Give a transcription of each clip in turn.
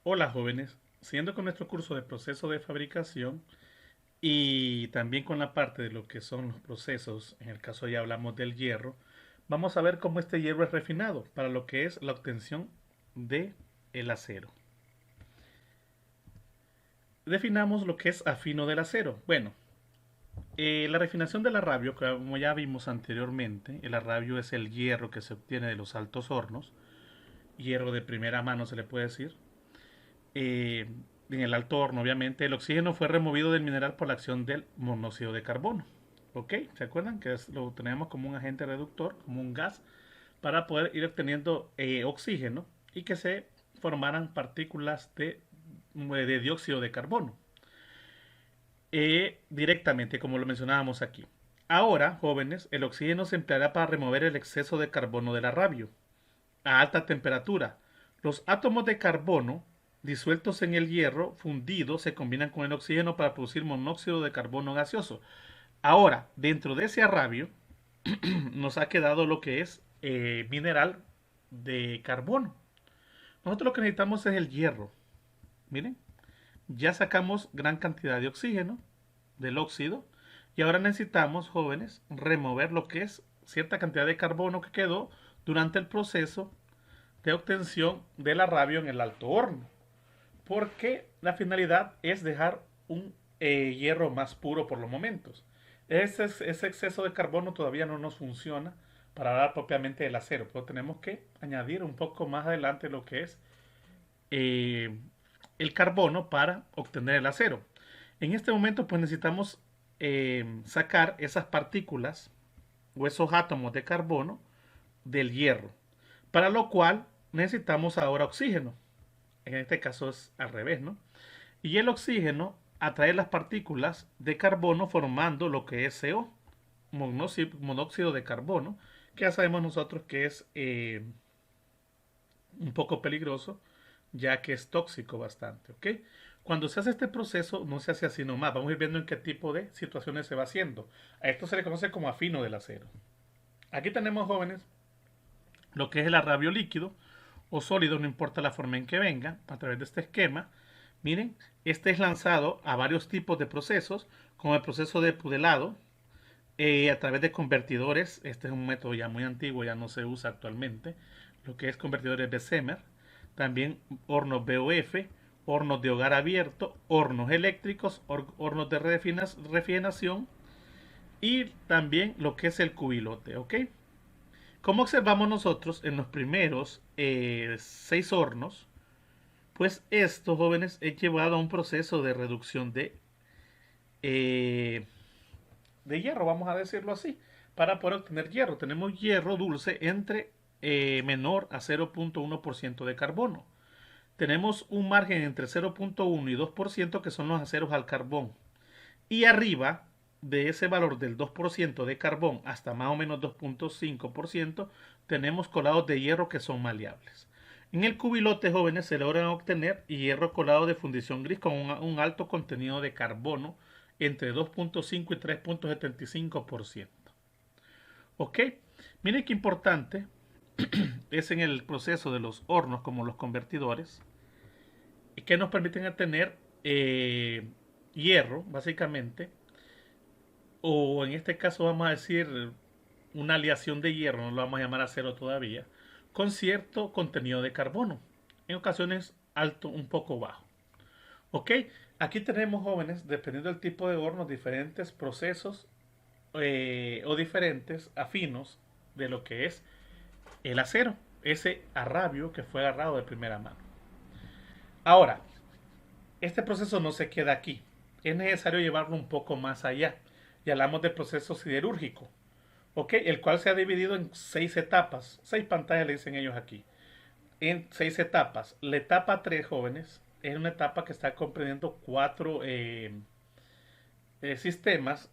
Hola jóvenes, siguiendo con nuestro curso de proceso de fabricación y también con la parte de lo que son los procesos, en el caso ya hablamos del hierro, vamos a ver cómo este hierro es refinado para lo que es la obtención de el acero. Definamos lo que es afino del acero. Bueno, la refinación del arrabio, como ya vimos anteriormente, el arrabio es el hierro que se obtiene de los altos hornos, hierro de primera mano se le puede decir, eh, en el alto horno, obviamente, el oxígeno fue removido del mineral por la acción del monóxido de carbono. ¿Ok? ¿Se acuerdan? Que lo tenemos como un agente reductor, como un gas, para poder ir obteniendo oxígeno y que se formaran partículas de dióxido de carbono. Directamente, como lo mencionábamos aquí. Ahora, jóvenes, el oxígeno se empleará para remover el exceso de carbono del arrabio a alta temperatura. Los átomos de carbono disueltos en el hierro fundido se combinan con el oxígeno para producir monóxido de carbono gaseoso. Ahora, dentro de ese arrabio nos ha quedado lo que es mineral de carbono. Nosotros lo que necesitamos es el hierro. Miren, ya sacamos gran cantidad de oxígeno del óxido y ahora necesitamos, jóvenes, remover lo que es cierta cantidad de carbono que quedó durante el proceso de obtención del arrabio en el alto horno, porque la finalidad es dejar un hierro más puro por los momentos. Ese exceso de carbono todavía no nos funciona para hablar propiamente del acero, pero tenemos que añadir un poco más adelante lo que es eh, el carbono para obtener el acero. En este momento pues necesitamos sacar esas partículas o esos átomos de carbono del hierro, para lo cual necesitamos ahora oxígeno. En este caso es al revés, ¿no? Y el oxígeno atrae las partículas de carbono formando lo que es CO, monóxido de carbono, que ya sabemos nosotros que es un poco peligroso, ya que es tóxico bastante, ¿ok? Cuando se hace este proceso no se hace así nomás, vamos a ir viendo en qué tipo de situaciones se va haciendo. A esto se le conoce como afino del acero. Aquí tenemos, jóvenes, lo que es el arrabio líquido o sólido, no importa la forma en que venga, a través de este esquema. Miren, este es lanzado a varios tipos de procesos, como el proceso de pudelado, a través de convertidores. Este es un método ya muy antiguo, ya no se usa actualmente, lo que es convertidores Bessemer, también hornos BOF, hornos de hogar abierto, hornos eléctricos, hornos de refinación y también lo que es el cubilote, ¿ok? Como observamos nosotros en los primeros 6 hornos, pues esto, jóvenes, es llevado a un proceso de reducción eh, de hierro, vamos a decirlo así, para poder obtener hierro. Tenemos hierro dulce entre menor a 0.1% de carbono. Tenemos un margen entre 0.1 y 2% que son los aceros al carbón. Y arriba de ese valor del 2% de carbón hasta más o menos 2.5% tenemos colados de hierro que son maleables. En el cubilote, jóvenes, se logran obtener hierro colado de fundición gris con un alto contenido de carbono entre 2.5 y 3.75%. ¿Ok? Miren qué importante es en el proceso de los hornos como los convertidores que nos permiten tener hierro, básicamente, o en este caso vamos a decir una aleación de hierro, no lo vamos a llamar acero todavía, con cierto contenido de carbono, en ocasiones alto, un poco bajo. ¿Ok? Aquí tenemos, jóvenes, dependiendo del tipo de horno, diferentes procesos o diferentes afinos de lo que es el acero, ese arrabio que fue agarrado de primera mano. Ahora, este proceso no se queda aquí, es necesario llevarlo un poco más allá y hablamos del proceso siderúrgico, ¿ok? El cual se ha dividido en 6 etapas, 6 pantallas le dicen ellos aquí, en 6 etapas. La etapa 3, jóvenes, es una etapa que está comprendiendo 4 sistemas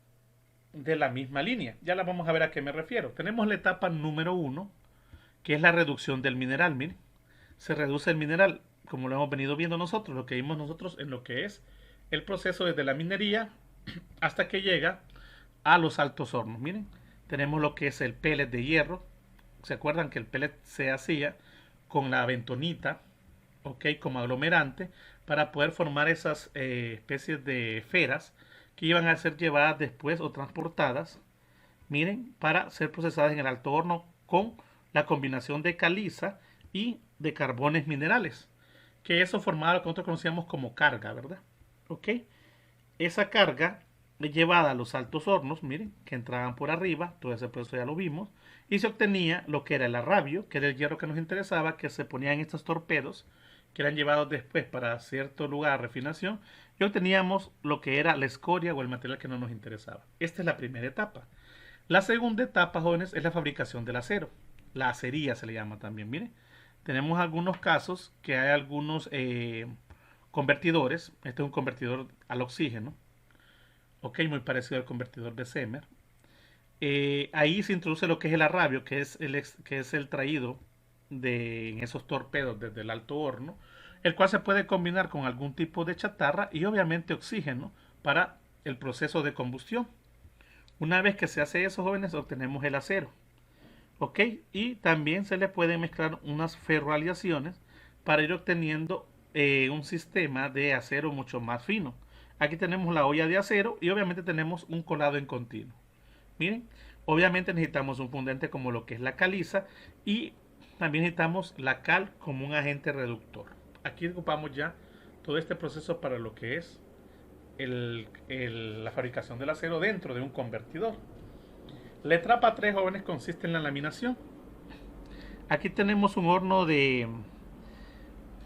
de la misma línea. Ya la vamos a ver a qué me refiero. Tenemos la etapa número 1, que es la reducción del mineral. Miren, se reduce el mineral, como lo hemos venido viendo nosotros, lo que vimos nosotros en lo que es el proceso desde la minería hasta que llega a los altos hornos. Miren, tenemos lo que es el pellet de hierro. ¿Se acuerdan que el pellet se hacía con la bentonita? ¿ok? Como aglomerante, para poder formar esas especies de esferas que iban a ser llevadas después o transportadas, miren, para ser procesadas en el alto horno con la combinación de caliza y de carbones minerales, que eso formaba lo que nosotros conocíamos como carga, ¿verdad? ¿Ok? Esa carga es llevada a los altos hornos, miren, que entraban por arriba, todo ese proceso ya lo vimos, y se obtenía lo que era el arrabio, que era el hierro que nos interesaba, que se ponía en estos torpedos, que eran llevados después para cierto lugar de refinación, y obteníamos lo que era la escoria o el material que no nos interesaba. Esta es la primera etapa. La segunda etapa, jóvenes, es la fabricación del acero. La acería se le llama también, miren. Tenemos algunos casos que hay algunos convertidores. Este es un convertidor al oxígeno, ok, muy parecido al convertidor de Zemer. Ahí se introduce lo que es el arrabio, que es el traído en esos torpedos desde el alto horno, el cual se puede combinar con algún tipo de chatarra y obviamente oxígeno para el proceso de combustión. Una vez que se hace eso, jóvenes, obtenemos el acero, ok, y también se le puede mezclar unas ferroaleaciones para ir obteniendo un sistema de acero mucho más fino. Aquí tenemos la olla de acero y obviamente tenemos un colado en continuo. Miren, obviamente necesitamos un fundente como lo que es la caliza y también necesitamos la cal como un agente reductor. Aquí ocupamos ya todo este proceso para lo que es la fabricación del acero dentro de un convertidor. La etapa 3, jóvenes, consiste en la laminación. Aquí tenemos un horno de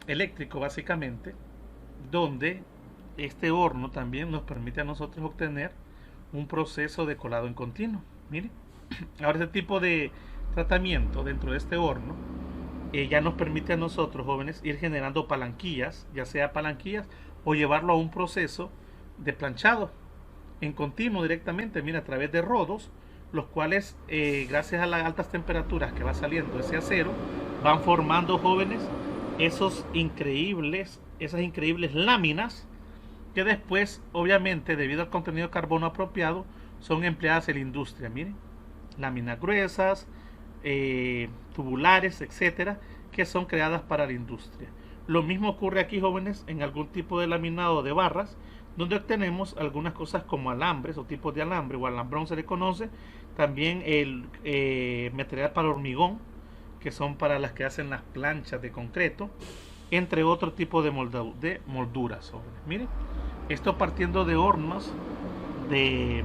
eléctrico básicamente, donde este horno también nos permite a nosotros obtener un proceso de colado en continuo. Miren, ahora este tipo de tratamiento dentro de este horno ya nos permite a nosotros, jóvenes, ir generando palanquillas, ya sea palanquillas o llevarlo a un proceso de planchado en continuo directamente, mira, a través de rodos, los cuales, gracias a las altas temperaturas que va saliendo ese acero, van formando, jóvenes, esas increíbles láminas que después, obviamente, debido al contenido de carbono apropiado, son empleadas en la industria. Miren, láminas gruesas, tubulares, etcétera, que son creadas para la industria. Lo mismo ocurre aquí, jóvenes, en algún tipo de laminado de barras, donde obtenemos algunas cosas como alambres o tipos de alambre, o alambrón se le conoce, también el material para hormigón, que son para las que hacen las planchas de concreto, entre otro tipo de molduras, jóvenes. Miren, esto partiendo de hornos, de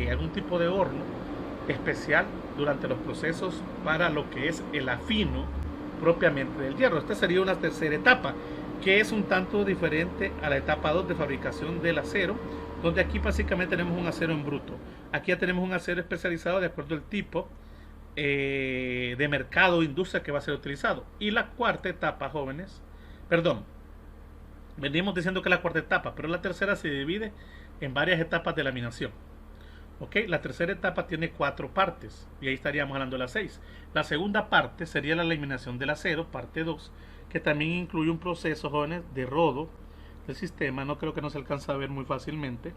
algún tipo de horno especial durante los procesos para lo que es el afino propiamente del hierro. Esta sería una tercera etapa, que es un tanto diferente a la etapa 2 de fabricación del acero, donde aquí básicamente tenemos un acero en bruto. Aquí ya tenemos un acero especializado de acuerdo al tipo de mercado o industria que va a ser utilizado. Y la cuarta etapa, jóvenes, perdón, venimos diciendo que la cuarta etapa, pero la tercera se divide en varias etapas de laminación. ¿Ok? La tercera etapa tiene 4 partes y ahí estaríamos hablando de las 6. La segunda parte sería la eliminación del acero, parte 2, que también incluye un proceso, jóvenes, de rodo del sistema. No creo que no se alcanza a ver muy fácilmente,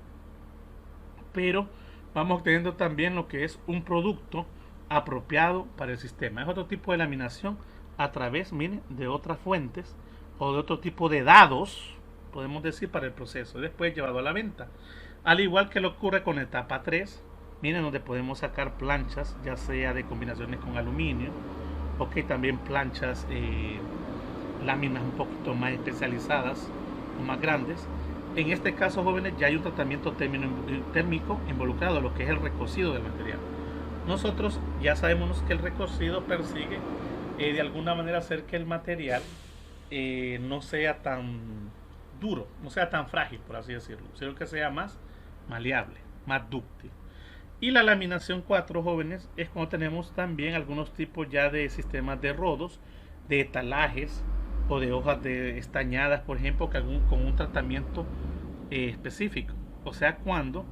pero vamos obteniendo también lo que es un producto apropiado para el sistema. Es otro tipo de laminación a través, miren, de otras fuentes o de otro tipo de dados, podemos decir, para el proceso y después llevado a la venta. Al igual que lo ocurre con etapa 3, miren, donde podemos sacar planchas, ya sea de combinaciones con aluminio, o que también planchas, láminas un poquito más especializadas o más grandes. En este caso, jóvenes, ya hay un tratamiento térmico involucrado, lo que es el recocido del material. Nosotros ya sabemos que el recocido persigue de alguna manera hacer que el material no sea tan duro, no sea tan frágil, por así decirlo, sino que sea más maleable, más dúctil. Y la laminación 4, jóvenes, es cuando tenemos también algunos tipos ya de sistemas de rodos, de talajes o de hojas de estañadas, por ejemplo, con un tratamiento específico. O sea, cuando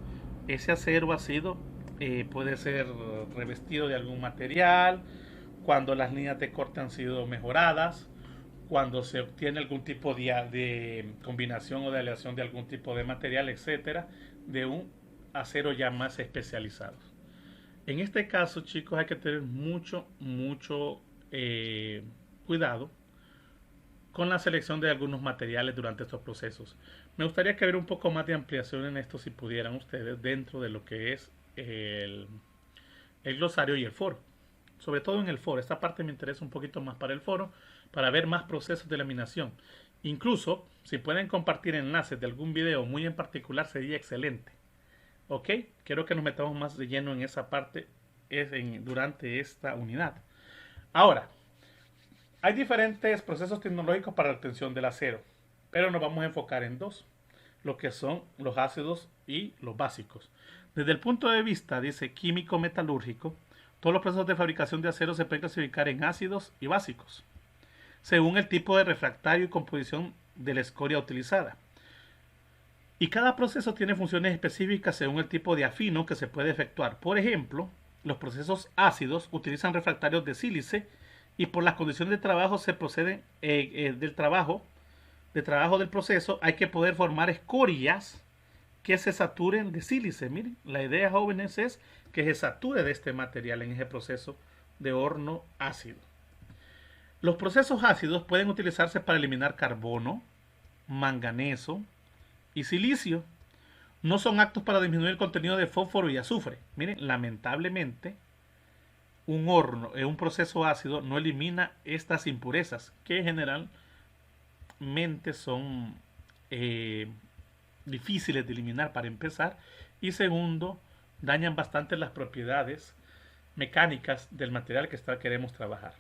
ese acero ha sido, puede ser revestido de algún material, cuando las líneas de corte han sido mejoradas, cuando se obtiene algún tipo de combinación o de aleación de algún tipo de material, etcétera, de un acero ya más especializado. En este caso, chicos, hay que tener mucho cuidado con la selección de algunos materiales durante estos procesos. Me gustaría que hubiera un poco más de ampliación en esto si pudieran ustedes dentro de lo que es el glosario y el foro. Sobre todo en el foro. Esta parte me interesa un poquito más para el foro, para ver más procesos de laminación. Incluso, si pueden compartir enlaces de algún video muy en particular, sería excelente. Ok, quiero que nos metamos más de lleno en esa parte durante esta unidad. Ahora, hay diferentes procesos tecnológicos para la obtención del acero, pero nos vamos a enfocar en dos, lo que son los ácidos y los básicos. Desde el punto de vista, dice, químico-metalúrgico, todos los procesos de fabricación de acero se pueden clasificar en ácidos y básicos, según el tipo de refractario y composición de la escoria utilizada. Y cada proceso tiene funciones específicas según el tipo de afino que se puede efectuar. Por ejemplo, los procesos ácidos utilizan refractarios de sílice y por las condiciones de trabajo se procede del trabajo del proceso hay que poder formar escorias que se saturen de sílice. Miren, la idea, jóvenes, es que se sature de este material en ese proceso de horno ácido. Los procesos ácidos pueden utilizarse para eliminar carbono, manganeso y silicio. No son aptos para disminuir el contenido de fósforo y azufre. Miren, lamentablemente, un proceso ácido no elimina estas impurezas, que generalmente son difíciles de eliminar para empezar, y segundo, dañan bastante las propiedades mecánicas del material que queremos trabajar.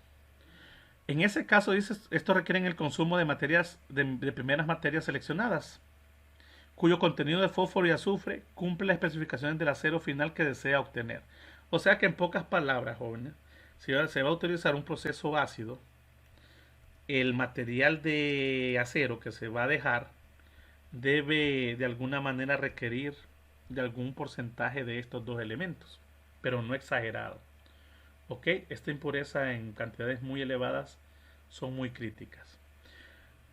En ese caso, dice, esto requiere el consumo de materias de primeras materias seleccionadas, cuyo contenido de fósforo y azufre cumple las especificaciones del acero final que desea obtener. O sea que en pocas palabras, jóvenes, si se va a utilizar un proceso ácido, el material de acero que se va a dejar debe de alguna manera requerir de algún porcentaje de estos dos elementos, pero no exagerado. ¿Ok? Esta impureza en cantidades muy elevadas son muy críticas.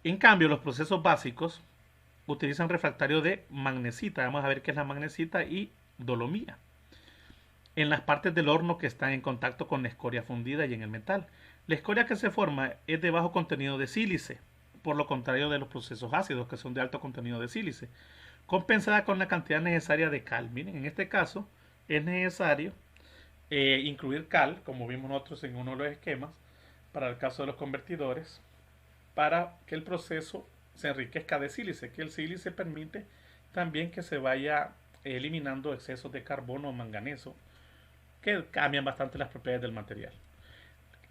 En cambio, los procesos básicos utilizan refractario de magnesita. Vamos a ver qué es la magnesita y dolomía en las partes del horno que están en contacto con la escoria fundida y en el metal. La escoria que se forma es de bajo contenido de sílice, por lo contrario de los procesos ácidos que son de alto contenido de sílice, compensada con la cantidad necesaria de cal. Miren, en este caso es necesario incluir cal, como vimos nosotros en uno de los esquemas, para el caso de los convertidores, para que el proceso se enriquezca de sílice, que el sílice permite también que se vaya eliminando excesos de carbono o manganeso, que cambian bastante las propiedades del material.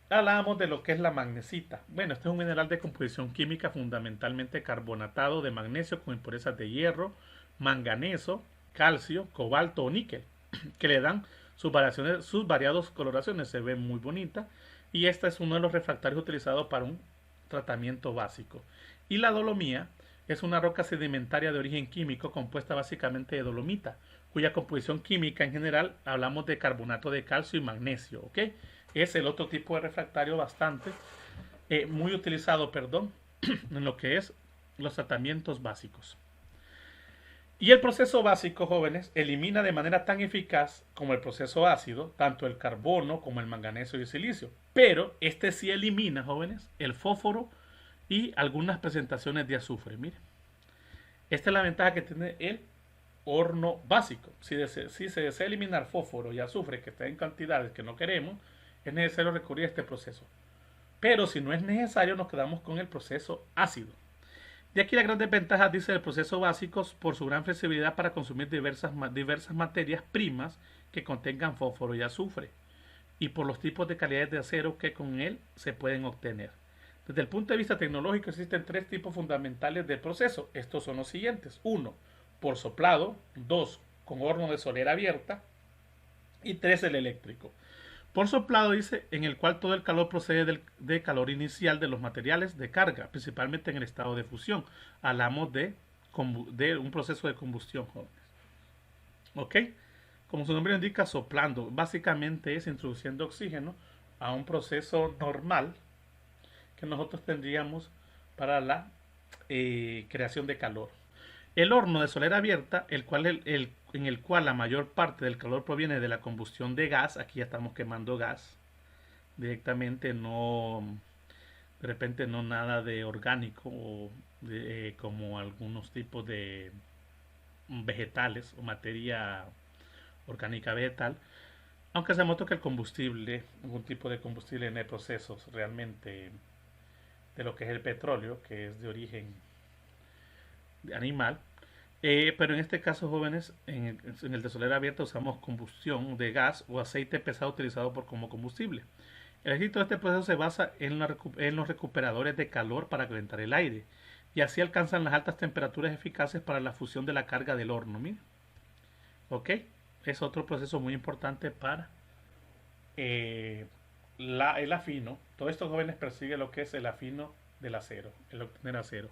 Hablábamos de lo que es la magnesita. Bueno, este es un mineral de composición química fundamentalmente carbonatado de magnesio con impurezas de hierro, manganeso, calcio, cobalto o níquel, que le dan sus variadas coloraciones. Se ve muy bonita y este es uno de los refractarios utilizados para un tratamiento básico. Y la dolomía es una roca sedimentaria de origen químico compuesta básicamente de dolomita, cuya composición química en general hablamos de carbonato de calcio y magnesio, ¿ok? Es el otro tipo de refractario bastante, muy utilizado, en lo que es los tratamientos básicos. Y el proceso básico, jóvenes, elimina de manera tan eficaz como el proceso ácido, tanto el carbono como el manganeso y el silicio. Pero este sí elimina, jóvenes, el fósforo y algunas presentaciones de azufre. Miren, esta es la ventaja que tiene el horno básico. Si se desea eliminar fósforo y azufre que están en cantidades que no queremos, es necesario recurrir a este proceso. Pero si no es necesario, nos quedamos con el proceso ácido. De aquí las grandes ventajas, dice, del proceso básico por su gran flexibilidad para consumir diversas materias primas que contengan fósforo y azufre, y por los tipos de calidades de acero que con él se pueden obtener. Desde el punto de vista tecnológico existen tres tipos fundamentales del proceso. Estos son los siguientes. 1. Por soplado. 2. Con horno de solera abierta. Y 3. El eléctrico. Por soplado, dice, en el cual todo el calor procede de calor inicial de los materiales de carga, principalmente en el estado de fusión. Hablamos de un proceso de combustión, jóvenes. ¿Ok? Como su nombre indica, soplando. Básicamente es introduciendo oxígeno a un proceso normal que nosotros tendríamos para la creación de calor. El horno de solera abierta, en el cual la mayor parte del calor proviene de la combustión de gas, aquí ya estamos quemando gas directamente, no de repente no nada de orgánico o como algunos tipos de vegetales o materia orgánica vegetal, aunque se nota que el combustible, algún tipo de combustible en el proceso realmente de lo que es el petróleo, que es de origen animal. Pero en este caso, jóvenes, en el desolera abierta usamos combustión de gas o aceite pesado utilizado como combustible. El éxito de este proceso se basa en los recuperadores de calor para calentar el aire, y así alcanzan las altas temperaturas eficaces para la fusión de la carga del horno. Mira, ¿ok? Es otro proceso muy importante para eh, el afino. Todos estos jóvenes persiguen lo que es el afino del acero, el obtener acero.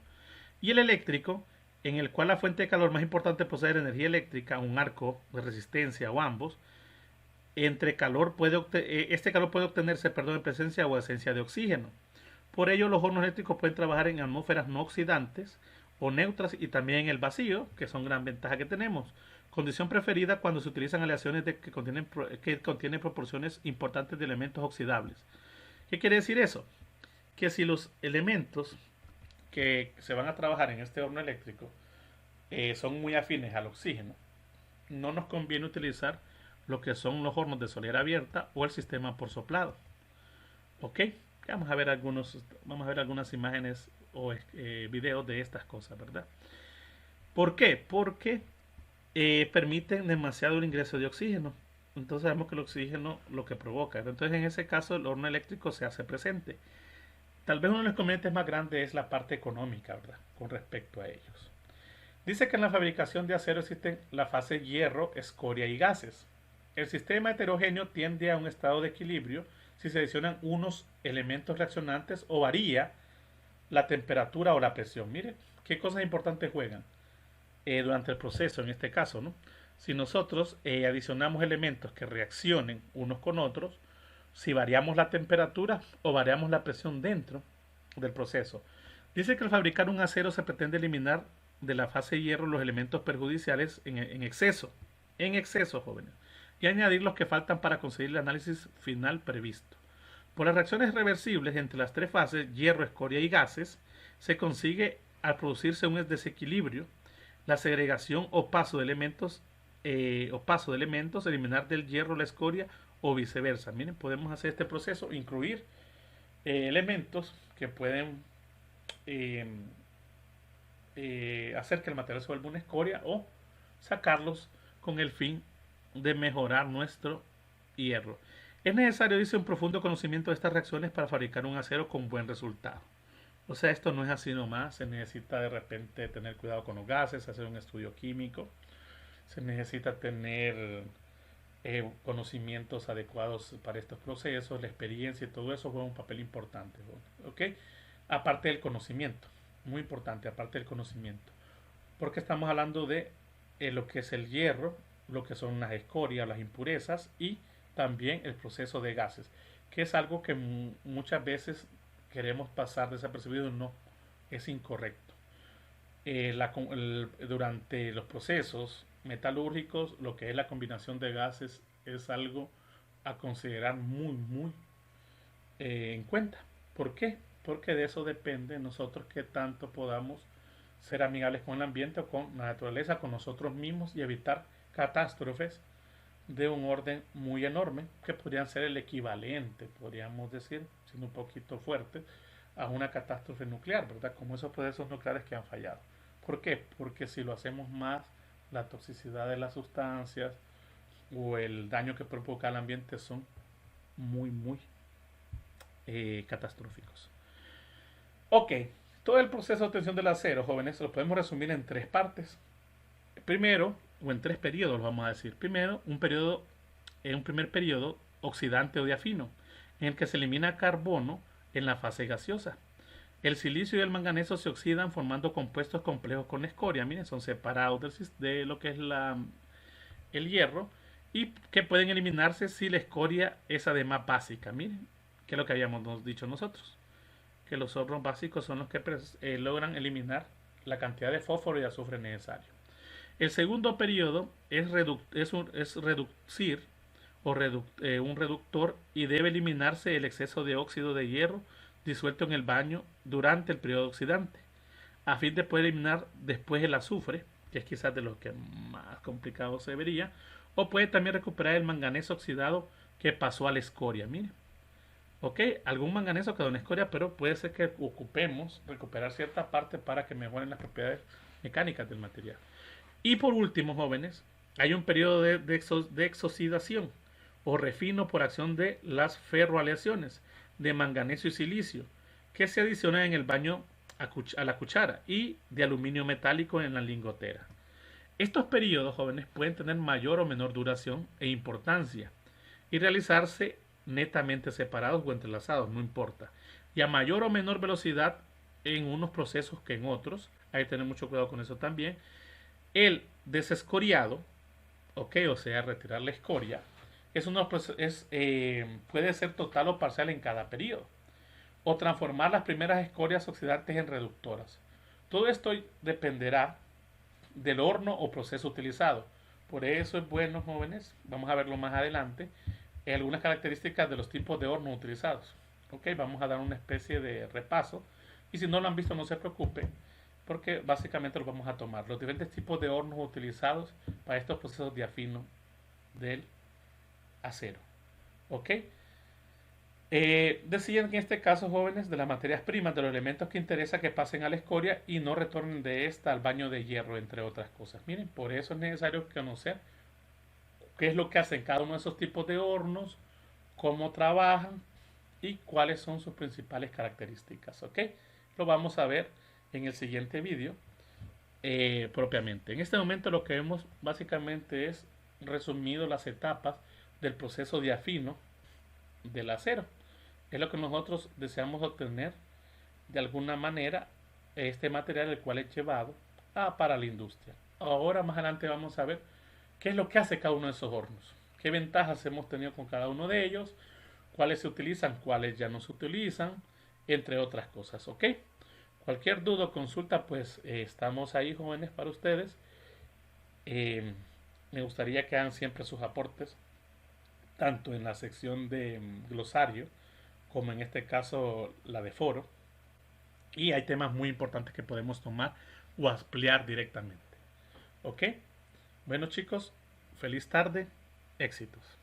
Y el eléctrico, en el cual la fuente de calor más importante posee energía eléctrica, un arco de resistencia o ambos. Este calor puede obtenerse, en presencia o ausencia de oxígeno. Por ello, los hornos eléctricos pueden trabajar en atmósferas no oxidantes o neutras y también en el vacío, que son gran ventaja que tenemos. Condición preferida cuando se utilizan aleaciones que contienen proporciones importantes de elementos oxidables. ¿Qué quiere decir eso? Que si los elementos que se van a trabajar en este horno eléctrico son muy afines al oxígeno, no nos conviene utilizar lo que son los hornos de solera abierta o el sistema por soplado. ¿Ok? Vamos a ver algunas imágenes o videos de estas cosas, ¿verdad? ¿Por qué? Porque permiten demasiado el ingreso de oxígeno. Entonces sabemos que el oxígeno lo que provoca. Entonces en ese caso el horno eléctrico se hace presente. Tal vez uno de los inconvenientes más grandes es la parte económica, ¿verdad? Con respecto a ellos. Dice que en la fabricación de acero existen la fase hierro, escoria y gases. El sistema heterogéneo tiende a un estado de equilibrio si se adicionan unos elementos reaccionantes o varía la temperatura o la presión. Mire, qué cosas importantes juegan durante el proceso en este caso, ¿no? Si nosotros adicionamos elementos que reaccionen unos con otros, si variamos la temperatura o variamos la presión dentro del proceso. Dice que al fabricar un acero se pretende eliminar de la fase hierro los elementos perjudiciales en exceso, jóvenes, y añadir los que faltan para conseguir el análisis final previsto. Por las reacciones reversibles entre las tres fases, hierro, escoria y gases, se consigue al producirse un desequilibrio, la segregación o paso de elementos, eliminar del hierro la escoria o viceversa. Miren, podemos hacer este proceso, incluir elementos que pueden eh, hacer que el material se vuelva una escoria o sacarlos con el fin de mejorar nuestro hierro. Es necesario, dice, un profundo conocimiento de estas reacciones para fabricar un acero con buen resultado. O sea, esto no es así nomás, se necesita de repente tener cuidado con los gases, hacer un estudio químico, se necesita tener conocimientos adecuados para estos procesos, la experiencia y todo eso juega un papel importante, ¿ok? Aparte del conocimiento, muy importante, aparte del conocimiento, porque estamos hablando de lo que es el hierro, lo que son las escorias, las impurezas y también el proceso de gases, que es algo que muchas veces queremos pasar desapercibido. No, es incorrecto. Durante los procesos metalúrgicos, lo que es la combinación de gases es algo a considerar muy en cuenta. ¿Por qué? Porque de eso depende nosotros que tanto podamos ser amigables con el ambiente o con la naturaleza, con nosotros mismos y evitar catástrofes de un orden muy enorme que podrían ser el equivalente, podríamos decir, siendo un poquito fuerte, a una catástrofe nuclear, ¿verdad? Como esos procesos nucleares que han fallado. ¿Por qué? Porque si lo hacemos más, la toxicidad de las sustancias o el daño que provoca al ambiente son muy catastróficos. Ok, todo el proceso de obtención del acero, jóvenes, lo podemos resumir en tres partes. Primero, o en tres periodos, vamos a decir. Primero, un primer periodo oxidante o diafino, en el que se elimina carbono en la fase gaseosa. El silicio y el manganeso se oxidan formando compuestos complejos con escoria. Miren, son separados de lo que es el hierro y que pueden eliminarse si la escoria es además básica. Miren, que es lo que habíamos dicho nosotros, que los hornos básicos son los que logran eliminar la cantidad de fósforo y azufre necesario. El segundo periodo es reducir un reductor y debe eliminarse el exceso de óxido de hierro disuelto en el baño durante el periodo oxidante, a fin de poder eliminar después el azufre, que es quizás de lo que más complicado se vería, o puede también recuperar el manganeso oxidado que pasó a la escoria. Mire, ok, algún manganeso quedó en escoria, pero puede ser que ocupemos recuperar cierta parte para que mejoren las propiedades mecánicas del material. Y por último, jóvenes, hay un periodo de exoxidación o refino por acción de las ferroaleaciones de manganeso y silicio que se adicionan en el baño a la cuchara y de aluminio metálico en la lingotera. Estos periodos, jóvenes, pueden tener mayor o menor duración e importancia y realizarse netamente separados o entrelazados, no importa. Y a mayor o menor velocidad en unos procesos que en otros. Hay que tener mucho cuidado con eso también. El desescoriado, ok, o sea, retirar la escoria, puede ser total o parcial en cada periodo. O transformar las primeras escorias oxidantes en reductoras. Todo esto dependerá del horno o proceso utilizado. Por eso es bueno, jóvenes, vamos a verlo más adelante, algunas características de los tipos de horno utilizados. Ok, vamos a dar una especie de repaso. Y si no lo han visto, no se preocupe, porque básicamente lo vamos a tomar. Los diferentes tipos de hornos utilizados para estos procesos de afino del acero. Ok. Decían que en este caso, jóvenes, de las materias primas, de los elementos que interesa que pasen a la escoria y no retornen de esta al baño de hierro, entre otras cosas. Miren, por eso es necesario conocer qué es lo que hacen cada uno de esos tipos de hornos, cómo trabajan y cuáles son sus principales características. ¿Ok? Lo vamos a ver en el siguiente vídeo propiamente. En este momento lo que vemos básicamente es resumido las etapas del proceso de afino del acero. Es lo que nosotros deseamos obtener de alguna manera este material el cual es llevado para la industria. Ahora más adelante vamos a ver qué es lo que hace cada uno de esos hornos, qué ventajas hemos tenido con cada uno de ellos, cuáles se utilizan, cuáles ya no se utilizan, entre otras cosas. ¿Ok? Cualquier duda o consulta, pues estamos ahí, jóvenes, para ustedes. Me gustaría que hagan siempre sus aportes, tanto en la sección de glosario, como en este caso la de foro. Y hay temas muy importantes que podemos tomar o ampliar directamente. ¿Ok? Bueno chicos, feliz tarde, éxitos.